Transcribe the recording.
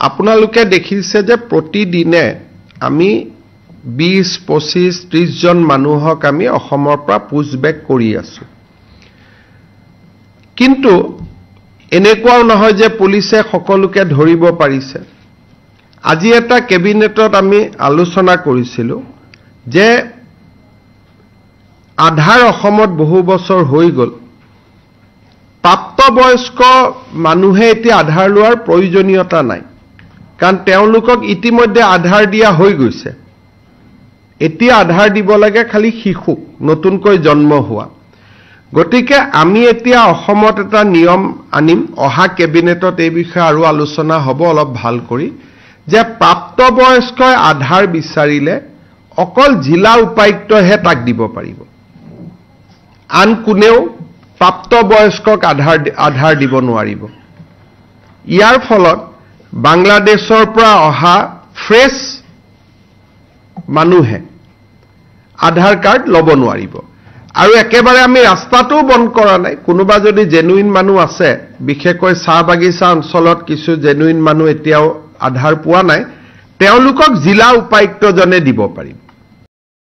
আপোনালোকে দেখিছে যে প্ৰতিদিনে আমি 20-25-30 জন মানুহক আমি অসমৰ পৰা পুছবেক কৰি আছো কিন্তু এনেকুৱাও নহয় যে পুলিচে সকলোকে ধৰিব পাৰিছে আজি এটা কেবিনেটত আমি আলোচনা কৰিছিলো যে আধাৰ অসমত বহু বছৰ হৈ গল প্ৰাপ্তবয়স্ক মানুহে এতিয়া আধাৰ লোৱাৰ প্ৰয়োজনীয়তা নাই কাৰণ তেওঁলোকক ইতিমধ্যে আধাৰ দিয়া হৈ গৈছে এতিয়া আধাৰ দিব লাগে খালি শিশুক নতুনকৈ জন্ম হোৱা গতিকে আমি এতিয়া অসমত এটা নিয়ম আনিম অহা কেবিনেটত এই বিষয়ে আৰু আলোচনা হ'ব অলপ ভাল কৰি যে প্ৰাপ্তবয়স্কই আধাৰ বিচাৰিলে অকল জিলা উপায়ুক্তহে তাক দিব পাৰিব আন কোনেও প্ৰাপ্তবয়স্কক আধাৰ দিব নোৱাৰিব ইয়াৰ ফলত বাংলাদেশৰ পৰা অহা ফ্ৰেছ মানুহে আধাৰ কাৰ্ড ল'ব নোৱাৰিব আৰু একেবাৰে আমি ৰাস্তাটো বন্ধ কৰা নাই কোনোবা যদি জেনুইন মানুহ আছে বিশেষকৈ চাহ বাগিচা অঞ্চলত কিছু জেনুইন মানুহ এতিয়াও আধাৰ পোৱা নাই তেওঁলোকক জিলা উপায়ুক্তজনে দিব পাৰিব